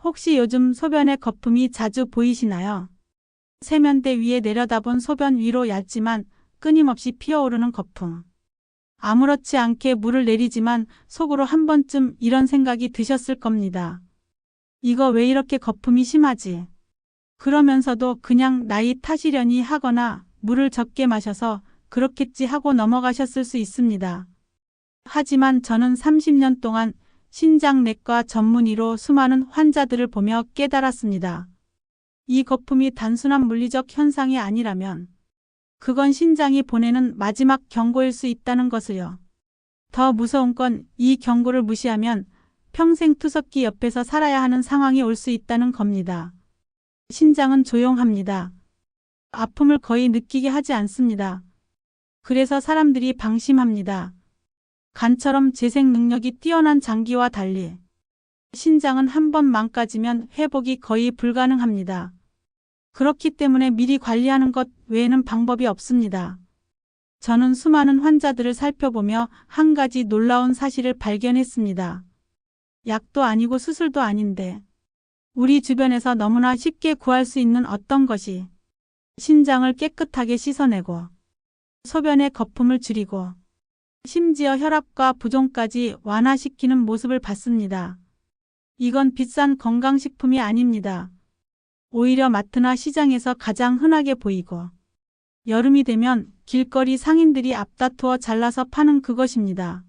혹시 요즘 소변에 거품이 자주 보이시나요? 세면대 위에 내려다본 소변 위로 얇지만 끊임없이 피어오르는 거품. 아무렇지 않게 물을 내리지만 속으로 한 번쯤 이런 생각이 드셨을 겁니다. 이거 왜 이렇게 거품이 심하지? 그러면서도 그냥 나이 탓이려니 하거나 물을 적게 마셔서 그렇겠지 하고 넘어가셨을 수 있습니다. 하지만 저는 30년 동안 신장내과 전문의로 수많은 환자들을 보며 깨달았습니다. 이 거품이 단순한 물리적 현상이 아니라면 그건 신장이 보내는 마지막 경고일 수 있다는 것을요. 더 무서운 건 이 경고를 무시하면 평생 투석기 옆에서 살아야 하는 상황이 올 수 있다는 겁니다. 신장은 조용합니다. 아픔을 거의 느끼게 하지 않습니다. 그래서 사람들이 방심합니다. 간처럼 재생 능력이 뛰어난 장기와 달리 신장은 한 번 망가지면 회복이 거의 불가능합니다. 그렇기 때문에 미리 관리하는 것 외에는 방법이 없습니다. 저는 수많은 환자들을 살펴보며 한 가지 놀라운 사실을 발견했습니다. 약도 아니고 수술도 아닌데 우리 주변에서 너무나 쉽게 구할 수 있는 어떤 것이 신장을 깨끗하게 씻어내고 소변의 거품을 줄이고 심지어 혈압과 부종까지 완화시키는 모습을 봤습니다. 이건 비싼 건강식품이 아닙니다. 오히려 마트나 시장에서 가장 흔하게 보이고 여름이 되면 길거리 상인들이 앞다투어 잘라서 파는 그것입니다.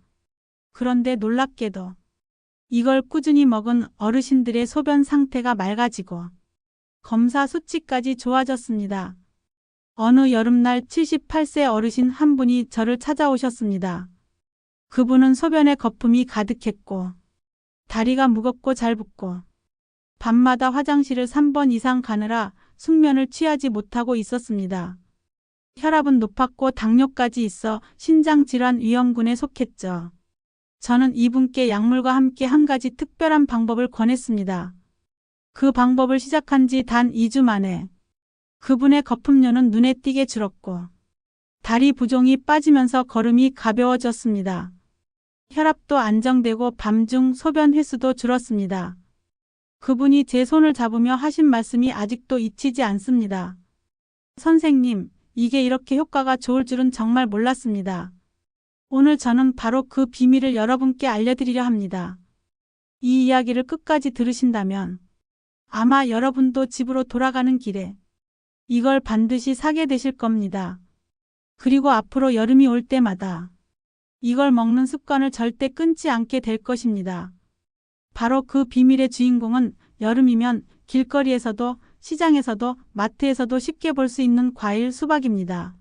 그런데 놀랍게도 이걸 꾸준히 먹은 어르신들의 소변 상태가 맑아지고 검사 수치까지 좋아졌습니다. 어느 여름날 78세 어르신 한 분이 저를 찾아오셨습니다. 그분은 소변에 거품이 가득했고 다리가 무겁고 잘 붓고 밤마다 화장실을 3번 이상 가느라 숙면을 취하지 못하고 있었습니다. 혈압은 높았고 당뇨까지 있어 신장질환 위험군에 속했죠. 저는 이분께 약물과 함께 한 가지 특별한 방법을 권했습니다. 그 방법을 시작한 지 단 2주 만에 그분의 거품료는 눈에 띄게 줄었고 다리 부종이 빠지면서 걸음이 가벼워졌습니다. 혈압도 안정되고 밤중 소변 횟수도 줄었습니다. 그분이 제 손을 잡으며 하신 말씀이 아직도 잊히지 않습니다. 선생님, 이게 이렇게 효과가 좋을 줄은 정말 몰랐습니다. 오늘 저는 바로 그 비밀을 여러분께 알려드리려 합니다. 이 이야기를 끝까지 들으신다면 아마 여러분도 집으로 돌아가는 길에 이걸 반드시 사게 되실 겁니다. 그리고 앞으로 여름이 올 때마다 이걸 먹는 습관을 절대 끊지 않게 될 것입니다. 바로 그 비밀의 주인공은 여름이면 길거리에서도 시장에서도 마트에서도 쉽게 볼 수 있는 과일 수박입니다.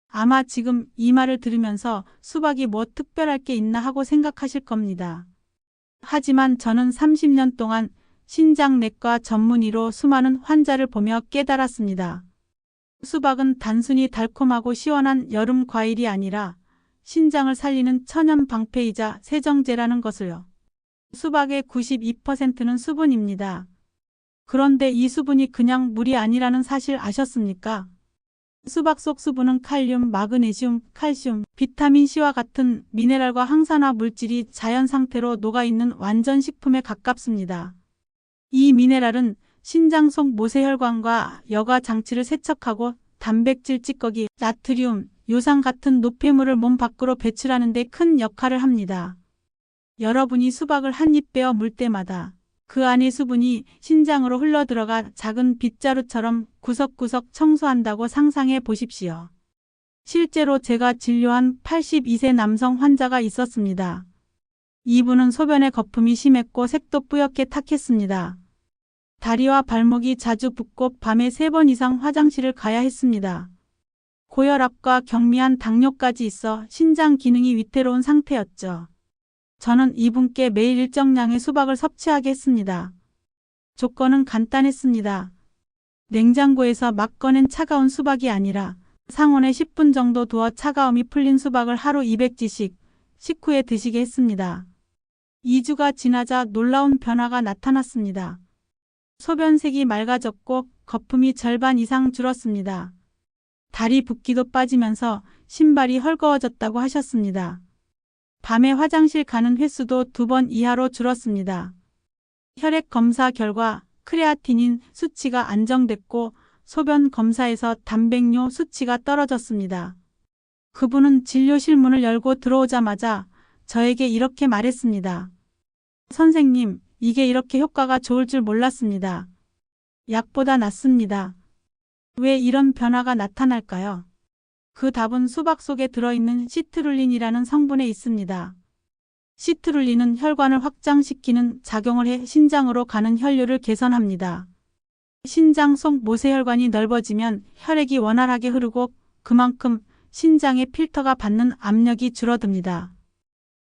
아마 지금 이 말을 들으면서 수박이 뭐 특별할 게 있나 하고 생각하실 겁니다. 하지만 저는 30년 동안 신장내과 전문의로 수많은 환자를 보며 깨달았습니다. 수박은 단순히 달콤하고 시원한 여름 과일이 아니라 신장을 살리는 천연 방패이자 세정제라는 것을요. 수박의 92%는 수분입니다. 그런데 이 수분이 그냥 물이 아니라는 사실 아셨습니까? 수박 속 수분은 칼륨, 마그네슘, 칼슘, 비타민 C와 같은 미네랄과 항산화 물질이 자연 상태로 녹아있는 완전 식품에 가깝습니다. 이 미네랄은 신장 속 모세혈관과 여과 장치를 세척하고 단백질 찌꺼기, 나트륨, 요산 같은 노폐물을 몸 밖으로 배출하는 데 큰 역할을 합니다. 여러분이 수박을 한 입 베어 물 때마다 그 안의 수분이 신장으로 흘러들어가 작은 빗자루처럼 구석구석 청소한다고 상상해 보십시오. 실제로 제가 진료한 82세 남성 환자가 있었습니다. 이분은 소변에 거품이 심했고 색도 뿌옇게 탁했습니다. 다리와 발목이 자주 붓고 밤에 3번 이상 화장실을 가야 했습니다. 고혈압과 경미한 당뇨까지 있어 신장 기능이 위태로운 상태였죠. 저는 이분께 매일 일정량의 수박을 섭취하게 했습니다. 조건은 간단했습니다. 냉장고에서 막 꺼낸 차가운 수박이 아니라 상온에 10분 정도 두어 차가움이 풀린 수박을 하루 200g씩 식후에 드시게 했습니다. 2주가 지나자 놀라운 변화가 나타났습니다. 소변색이 맑아졌고 거품이 절반 이상 줄었습니다. 다리 붓기도 빠지면서 신발이 헐거워졌다고 하셨습니다. 밤에 화장실 가는 횟수도 2번 이하로 줄었습니다. 혈액 검사 결과 크레아티닌 수치가 안정됐고 소변 검사에서 단백뇨 수치가 떨어졌습니다. 그분은 진료실 문을 열고 들어오자마자 저에게 이렇게 말했습니다. 선생님, 이게 이렇게 효과가 좋을 줄 몰랐습니다. 약보다 낫습니다. 왜 이런 변화가 나타날까요? 그 답은 수박 속에 들어있는 시트룰린이라는 성분에 있습니다. 시트룰린은 혈관을 확장시키는 작용을 해 신장으로 가는 혈류를 개선합니다. 신장 속 모세혈관이 넓어지면 혈액이 원활하게 흐르고 그만큼 신장의 필터가 받는 압력이 줄어듭니다.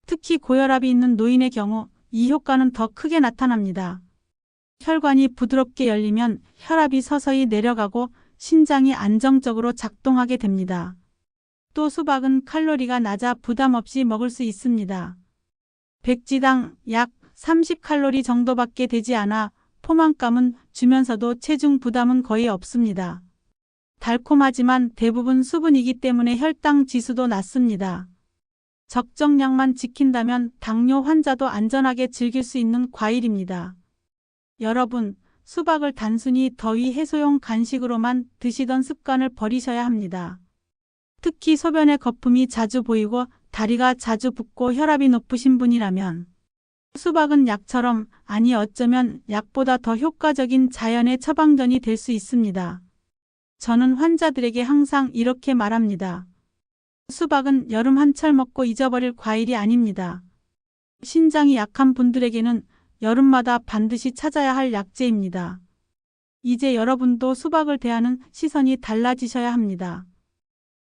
특히 고혈압이 있는 노인의 경우 이 효과는 더 크게 나타납니다. 혈관이 부드럽게 열리면 혈압이 서서히 내려가고 신장이 안정적으로 작동하게 됩니다. 또 수박은 칼로리가 낮아 부담 없이 먹을 수 있습니다. 백지당 약 30칼로리 정도밖에 되지 않아 포만감은 주면서도 체중 부담은 거의 없습니다. 달콤하지만 대부분 수분이기 때문에 혈당 지수도 낮습니다. 적정량만 지킨다면 당뇨 환자도 안전하게 즐길 수 있는 과일입니다. 여러분, 수박을 단순히 더위 해소용 간식으로만 드시던 습관을 버리셔야 합니다. 특히 소변에 거품이 자주 보이고 다리가 자주 붓고 혈압이 높으신 분이라면 수박은 약처럼, 아니 어쩌면 약보다 더 효과적인 자연의 처방전이 될 수 있습니다. 저는 환자들에게 항상 이렇게 말합니다. 수박은 여름 한철 먹고 잊어버릴 과일이 아닙니다. 신장이 약한 분들에게는 여름마다 반드시 찾아야 할 약재입니다. 이제 여러분도 수박을 대하는 시선이 달라지셔야 합니다.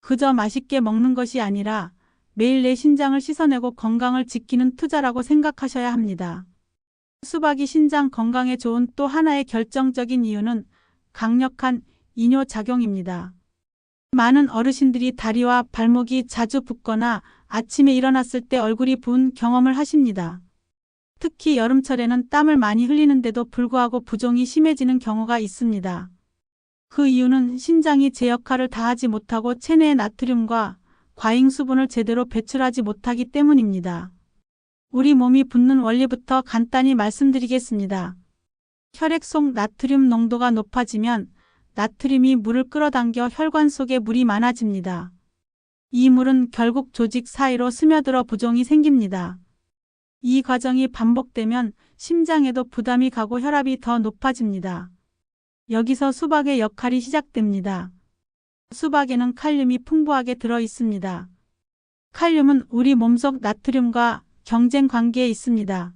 그저 맛있게 먹는 것이 아니라 매일 내 신장을 씻어내고 건강을 지키는 투자라고 생각하셔야 합니다. 수박이 신장 건강에 좋은 또 하나의 결정적인 이유는 강력한 이뇨작용입니다. 많은 어르신들이 다리와 발목이 자주 붓거나 아침에 일어났을 때 얼굴이 부은 경험을 하십니다. 특히 여름철에는 땀을 많이 흘리는데도 불구하고 부종이 심해지는 경우가 있습니다. 그 이유는 신장이 제 역할을 다하지 못하고 체내의 나트륨과 과잉 수분을 제대로 배출하지 못하기 때문입니다. 우리 몸이 붓는 원리부터 간단히 말씀드리겠습니다. 혈액 속 나트륨 농도가 높아지면 나트륨이 물을 끌어당겨 혈관 속에 물이 많아집니다. 이 물은 결국 조직 사이로 스며들어 부종이 생깁니다. 이 과정이 반복되면 심장에도 부담이 가고 혈압이 더 높아집니다. 여기서 수박의 역할이 시작됩니다. 수박에는 칼륨이 풍부하게 들어 있습니다. 칼륨은 우리 몸속 나트륨과 경쟁 관계에 있습니다.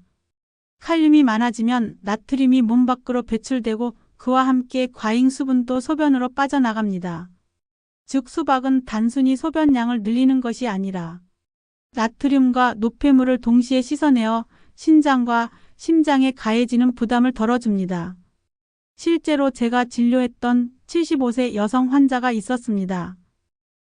칼륨이 많아지면 나트륨이 몸 밖으로 배출되고 그와 함께 과잉 수분도 소변으로 빠져나갑니다. 즉 수박은 단순히 소변량을 늘리는 것이 아니라 나트륨과 노폐물을 동시에 씻어내어 신장과 심장에 가해지는 부담을 덜어줍니다. 실제로 제가 진료했던 75세 여성 환자가 있었습니다.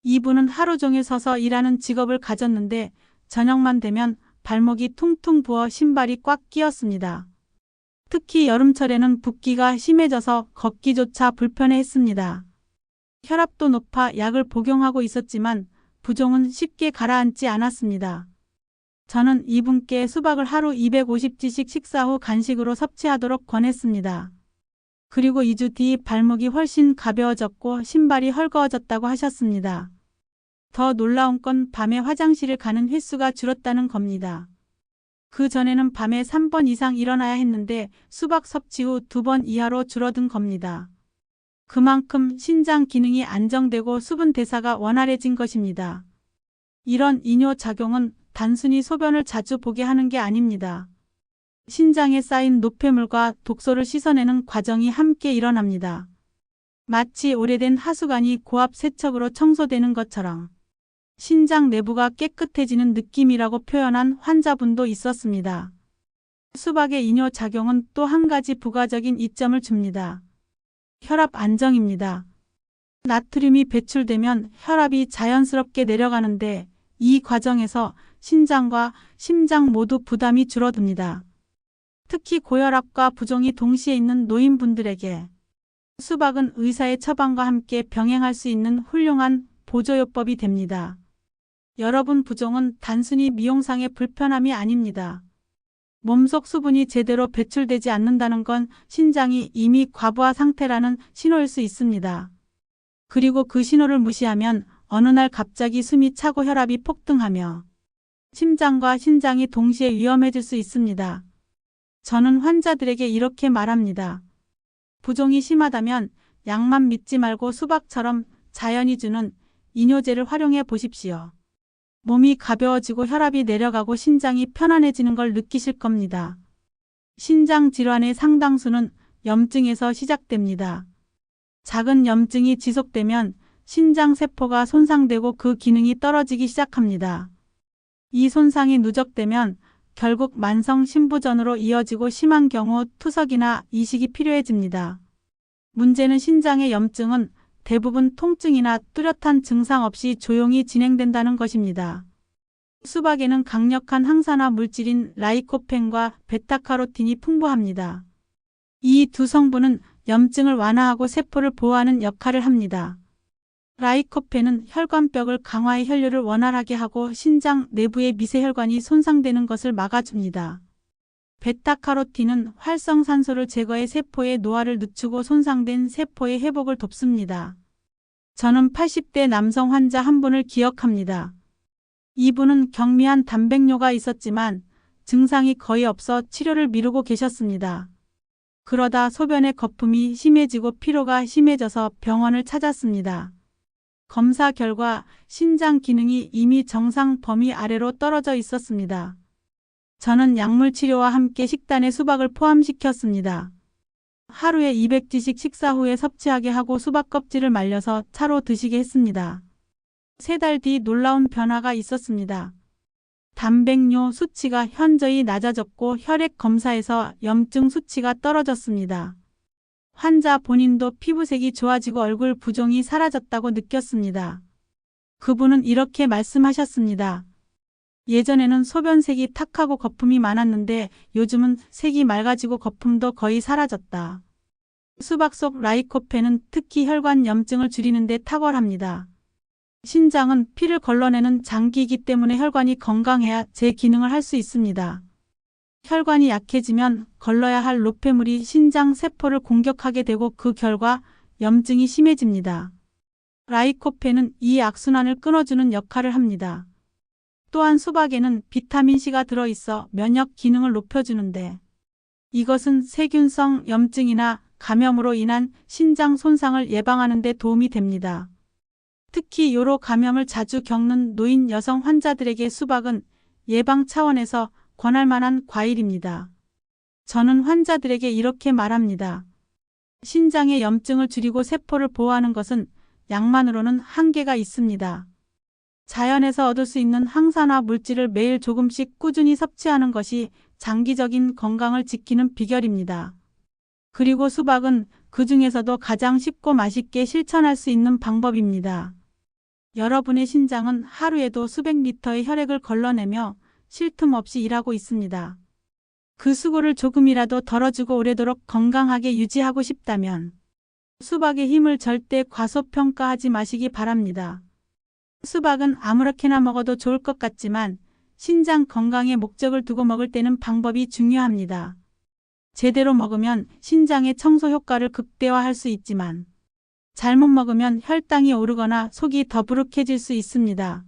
이분은 하루 종일 서서 일하는 직업을 가졌는데 저녁만 되면 발목이 퉁퉁 부어 신발이 꽉 끼었습니다. 특히 여름철에는 붓기가 심해져서 걷기조차 불편해했습니다. 혈압도 높아 약을 복용하고 있었지만 부종은 쉽게 가라앉지 않았습니다. 저는 이분께 수박을 하루 250g씩 식사 후 간식으로 섭취하도록 권했습니다. 그리고 2주 뒤 발목이 훨씬 가벼워졌고 신발이 헐거워졌다고 하셨습니다. 더 놀라운 건 밤에 화장실을 가는 횟수가 줄었다는 겁니다. 그 전에는 밤에 3번 이상 일어나야 했는데 수박 섭취 후 2번 이하로 줄어든 겁니다. 그만큼 신장 기능이 안정되고 수분 대사가 원활해진 것입니다. 이런 이뇨작용은 단순히 소변을 자주 보게 하는 게 아닙니다. 신장에 쌓인 노폐물과 독소를 씻어내는 과정이 함께 일어납니다. 마치 오래된 하수관이 고압 세척으로 청소되는 것처럼 신장 내부가 깨끗해지는 느낌이라고 표현한 환자분도 있었습니다. 수박의 이뇨작용은 또 한 가지 부가적인 이점을 줍니다. 혈압 안정입니다. 나트륨이 배출되면 혈압이 자연스럽게 내려가는데 이 과정에서 신장과 심장 모두 부담이 줄어듭니다. 특히 고혈압과 부종이 동시에 있는 노인분들에게 수박은 의사의 처방과 함께 병행할 수 있는 훌륭한 보조요법이 됩니다. 여러분, 부종은 단순히 미용상의 불편함이 아닙니다. 몸속 수분이 제대로 배출되지 않는다는 건 신장이 이미 과부하 상태라는 신호일 수 있습니다. 그리고 그 신호를 무시하면 어느 날 갑자기 숨이 차고 혈압이 폭등하며 심장과 신장이 동시에 위험해질 수 있습니다. 저는 환자들에게 이렇게 말합니다. 부종이 심하다면 약만 믿지 말고 수박처럼 자연이 주는 이뇨제를 활용해 보십시오. 몸이 가벼워지고 혈압이 내려가고 신장이 편안해지는 걸 느끼실 겁니다. 신장 질환의 상당수는 염증에서 시작됩니다. 작은 염증이 지속되면 신장 세포가 손상되고 그 기능이 떨어지기 시작합니다. 이 손상이 누적되면 결국 만성 신부전으로 이어지고 심한 경우 투석이나 이식이 필요해집니다. 문제는 신장의 염증은 대부분 통증이나 뚜렷한 증상 없이 조용히 진행된다는 것입니다. 수박에는 강력한 항산화 물질인 라이코펜과 베타카로틴이 풍부합니다. 이 두 성분은 염증을 완화하고 세포를 보호하는 역할을 합니다. 라이코펜은 혈관벽을 강화해 혈류를 원활하게 하고 신장 내부의 미세혈관이 손상되는 것을 막아줍니다. 베타카로틴은 활성산소를 제거해 세포의 노화를 늦추고 손상된 세포의 회복을 돕습니다. 저는 80대 남성 환자 한 분을 기억합니다. 이분은 경미한 단백뇨가 있었지만 증상이 거의 없어 치료를 미루고 계셨습니다. 그러다 소변의 거품이 심해지고 피로가 심해져서 병원을 찾았습니다. 검사 결과 신장 기능이 이미 정상 범위 아래로 떨어져 있었습니다. 저는 약물 치료와 함께 식단에 수박을 포함시켰습니다. 하루에 200g씩 식사 후에 섭취하게 하고 수박 껍질을 말려서 차로 드시게 했습니다. 3달 뒤 놀라운 변화가 있었습니다. 단백뇨 수치가 현저히 낮아졌고 혈액 검사에서 염증 수치가 떨어졌습니다. 환자 본인도 피부색이 좋아지고 얼굴 부종이 사라졌다고 느꼈습니다. 그분은 이렇게 말씀하셨습니다. 예전에는 소변색이 탁하고 거품이 많았는데 요즘은 색이 맑아지고 거품도 거의 사라졌다. 수박 속 라이코펜은 특히 혈관 염증을 줄이는 데 탁월합니다. 신장은 피를 걸러내는 장기이기 때문에 혈관이 건강해야 제 기능을 할 수 있습니다. 혈관이 약해지면 걸러야 할 노폐물이 신장 세포를 공격하게 되고 그 결과 염증이 심해집니다. 라이코펜은 이 악순환을 끊어주는 역할을 합니다. 또한 수박에는 비타민C가 들어있어 면역 기능을 높여주는데 이것은 세균성 염증이나 감염으로 인한 신장 손상을 예방하는 데 도움이 됩니다. 특히 요로 감염을 자주 겪는 노인 여성 환자들에게 수박은 예방 차원에서 권할 만한 과일입니다. 저는 환자들에게 이렇게 말합니다. 신장의 염증을 줄이고 세포를 보호하는 것은 약만으로는 한계가 있습니다. 자연에서 얻을 수 있는 항산화 물질을 매일 조금씩 꾸준히 섭취하는 것이 장기적인 건강을 지키는 비결입니다. 그리고 수박은 그 중에서도 가장 쉽고 맛있게 실천할 수 있는 방법입니다. 여러분의 신장은 하루에도 수백 리터의 혈액을 걸러내며 쉴 틈 없이 일하고 있습니다. 그 수고를 조금이라도 덜어주고 오래도록 건강하게 유지하고 싶다면 수박의 힘을 절대 과소평가하지 마시기 바랍니다. 수박은 아무렇게나 먹어도 좋을 것 같지만 신장 건강에 목적을 두고 먹을 때는 방법이 중요합니다. 제대로 먹으면 신장의 청소 효과를 극대화할 수 있지만 잘못 먹으면 혈당이 오르거나 속이 더부룩해질 수 있습니다.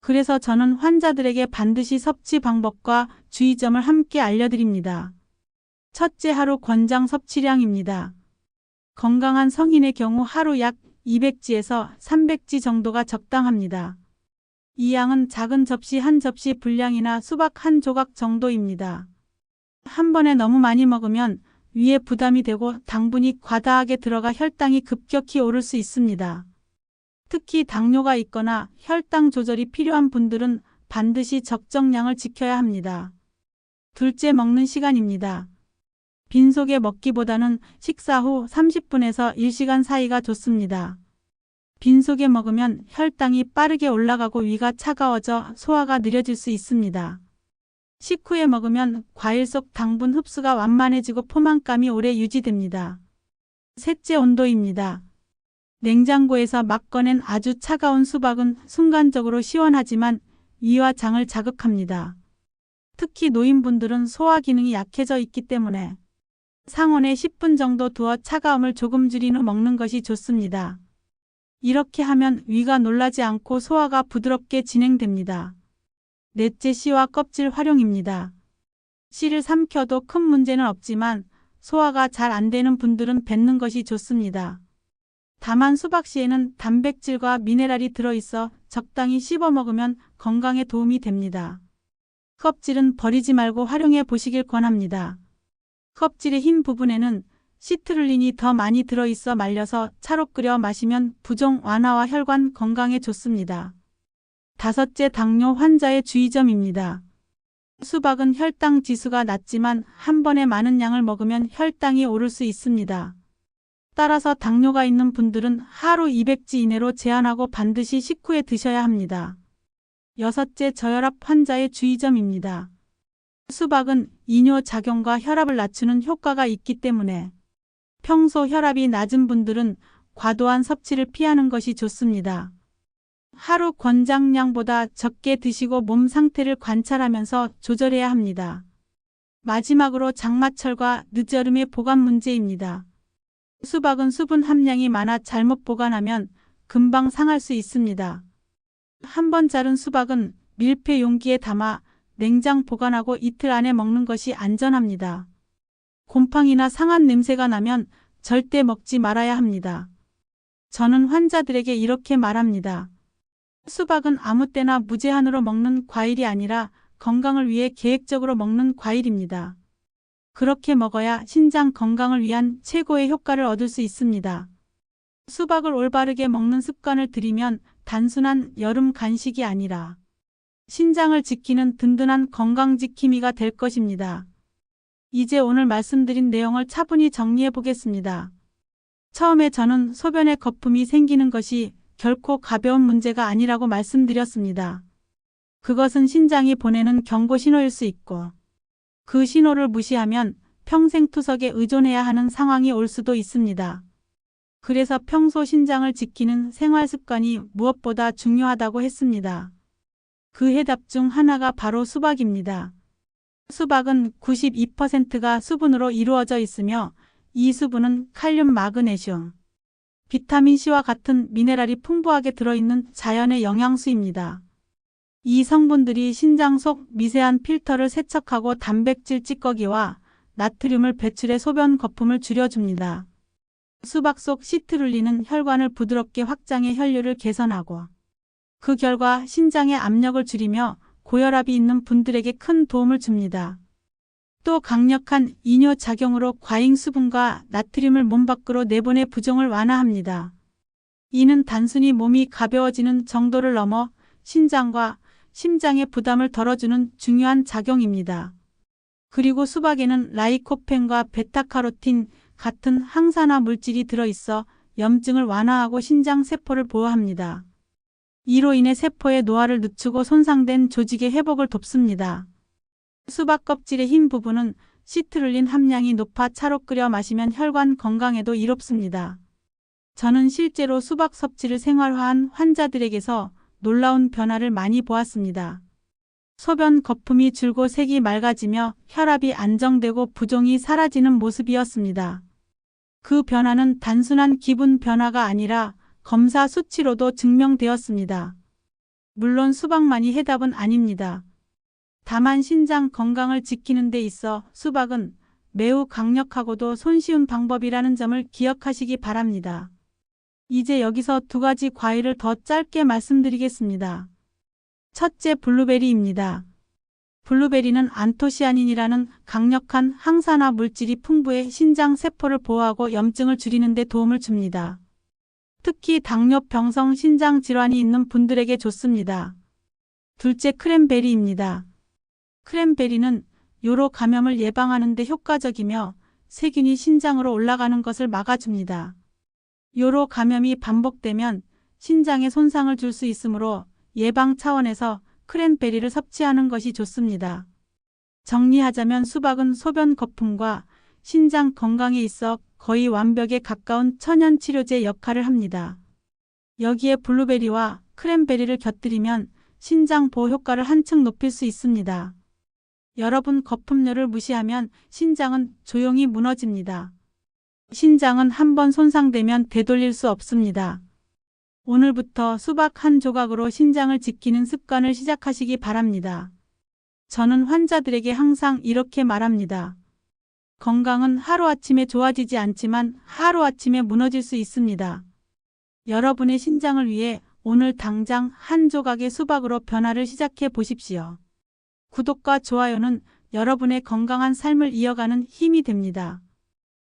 그래서 저는 환자들에게 반드시 섭취 방법과 주의점을 함께 알려드립니다. 첫째, 하루 권장 섭취량입니다. 건강한 성인의 경우 하루 약 200g에서 300g 정도가 적당합니다. 이 양은 작은 접시 한 접시 분량이나 수박 한 조각 정도입니다. 한 번에 너무 많이 먹으면 위에 부담이 되고 당분이 과다하게 들어가 혈당이 급격히 오를 수 있습니다. 특히 당뇨가 있거나 혈당 조절이 필요한 분들은 반드시 적정량을 지켜야 합니다. 둘째, 먹는 시간입니다. 빈속에 먹기보다는 식사 후 30분에서 1시간 사이가 좋습니다. 빈속에 먹으면 혈당이 빠르게 올라가고 위가 차가워져 소화가 느려질 수 있습니다. 식후에 먹으면 과일 속 당분 흡수가 완만해지고 포만감이 오래 유지됩니다. 셋째, 온도입니다. 냉장고에서 막 꺼낸 아주 차가운 수박은 순간적으로 시원하지만 위와 장을 자극합니다. 특히 노인분들은 소화 기능이 약해져 있기 때문에 상온에 10분 정도 두어 차가움을 조금 줄인 후 먹는 것이 좋습니다. 이렇게 하면 위가 놀라지 않고 소화가 부드럽게 진행됩니다. 넷째, 씨와 껍질 활용입니다. 씨를 삼켜도 큰 문제는 없지만 소화가 잘 안 되는 분들은 뱉는 것이 좋습니다. 다만 수박씨에는 단백질과 미네랄이 들어있어 적당히 씹어 먹으면 건강에 도움이 됩니다. 껍질은 버리지 말고 활용해 보시길 권합니다. 껍질의 흰 부분에는 시트룰린이 더 많이 들어있어 말려서 차로 끓여 마시면 부종 완화와 혈관 건강에 좋습니다. 다섯째, 당뇨 환자의 주의점입니다. 수박은 혈당 지수가 낮지만 한 번에 많은 양을 먹으면 혈당이 오를 수 있습니다. 따라서 당뇨가 있는 분들은 하루 200지 이내로 제한하고 반드시 식후에 드셔야 합니다. 여섯째, 저혈압 환자의 주의점입니다. 수박은 이뇨작용과 혈압을 낮추는 효과가 있기 때문에 평소 혈압이 낮은 분들은 과도한 섭취를 피하는 것이 좋습니다. 하루 권장량보다 적게 드시고 몸 상태를 관찰하면서 조절해야 합니다. 마지막으로 장마철과 늦여름의 보관 문제입니다. 수박은 수분 함량이 많아 잘못 보관하면 금방 상할 수 있습니다. 한 번 자른 수박은 밀폐 용기에 담아 냉장 보관하고 이틀 안에 먹는 것이 안전합니다. 곰팡이나 상한 냄새가 나면 절대 먹지 말아야 합니다. 저는 환자들에게 이렇게 말합니다. 수박은 아무 때나 무제한으로 먹는 과일이 아니라 건강을 위해 계획적으로 먹는 과일입니다. 그렇게 먹어야 신장 건강을 위한 최고의 효과를 얻을 수 있습니다. 수박을 올바르게 먹는 습관을 들이면 단순한 여름 간식이 아니라 신장을 지키는 든든한 건강지킴이가 될 것입니다. 이제 오늘 말씀드린 내용을 차분히 정리해 보겠습니다. 처음에 저는 소변에 거품이 생기는 것이 결코 가벼운 문제가 아니라고 말씀드렸습니다. 그것은 신장이 보내는 경고 신호일 수 있고 그 신호를 무시하면 평생 투석에 의존해야 하는 상황이 올 수도 있습니다. 그래서 평소 신장을 지키는 생활 습관이 무엇보다 중요하다고 했습니다. 그 해답 중 하나가 바로 수박입니다. 수박은 92%가 수분으로 이루어져 있으며 이 수분은 칼륨, 마그네슘, 비타민C와 같은 미네랄이 풍부하게 들어있는 자연의 영양소입니다. 이 성분들이 신장 속 미세한 필터를 세척하고 단백질 찌꺼기와 나트륨을 배출해 소변 거품을 줄여줍니다. 수박 속 시트룰린은 혈관을 부드럽게 확장해 혈류를 개선하고 그 결과 신장의 압력을 줄이며 고혈압이 있는 분들에게 큰 도움을 줍니다. 또 강력한 이뇨작용으로 과잉 수분과 나트륨을 몸 밖으로 내보내 부종을 완화합니다. 이는 단순히 몸이 가벼워지는 정도를 넘어 신장과 심장의 부담을 덜어주는 중요한 작용입니다. 그리고 수박에는 라이코펜과 베타카로틴 같은 항산화 물질이 들어있어 염증을 완화하고 신장 세포를 보호합니다. 이로 인해 세포의 노화를 늦추고 손상된 조직의 회복을 돕습니다. 수박 껍질의 흰 부분은 시트룰린 함량이 높아 차로 끓여 마시면 혈관 건강에도 이롭습니다. 저는 실제로 수박 섭취를 생활화한 환자들에게서 놀라운 변화를 많이 보았습니다. 소변 거품이 줄고 색이 맑아지며 혈압이 안정되고 부종이 사라지는 모습이었습니다. 그 변화는 단순한 기분 변화가 아니라 검사 수치로도 증명되었습니다. 물론 수박만이 해답은 아닙니다. 다만 신장 건강을 지키는 데 있어 수박은 매우 강력하고도 손쉬운 방법이라는 점을 기억하시기 바랍니다. 이제 여기서 두 가지 과일을 더 짧게 말씀드리겠습니다. 첫째, 블루베리입니다. 블루베리는 안토시아닌이라는 강력한 항산화 물질이 풍부해 신장 세포를 보호하고 염증을 줄이는 데 도움을 줍니다. 특히 당뇨병성 신장 질환이 있는 분들에게 좋습니다. 둘째, 크랜베리입니다. 크랜베리는 요로 감염을 예방하는 데 효과적이며 세균이 신장으로 올라가는 것을 막아줍니다. 요로 감염이 반복되면 신장에 손상을 줄 수 있으므로 예방 차원에서 크랜베리를 섭취하는 것이 좋습니다. 정리하자면 수박은 소변 거품과 신장 건강에 있어 거의 완벽에 가까운 천연 치료제 역할을 합니다. 여기에 블루베리와 크랜베리를 곁들이면 신장 보호 효과를 한층 높일 수 있습니다. 여러분 거품료를 무시하면 신장은 조용히 무너집니다. 신장은 한번 손상되면 되돌릴 수 없습니다. 오늘부터 수박 한 조각으로 신장을 지키는 습관을 시작하시기 바랍니다. 저는 환자들에게 항상 이렇게 말합니다. 건강은 하루아침에 좋아지지 않지만 하루아침에 무너질 수 있습니다. 여러분의 신장을 위해 오늘 당장 한 조각의 수박으로 변화를 시작해 보십시오. 구독과 좋아요는 여러분의 건강한 삶을 이어가는 힘이 됩니다.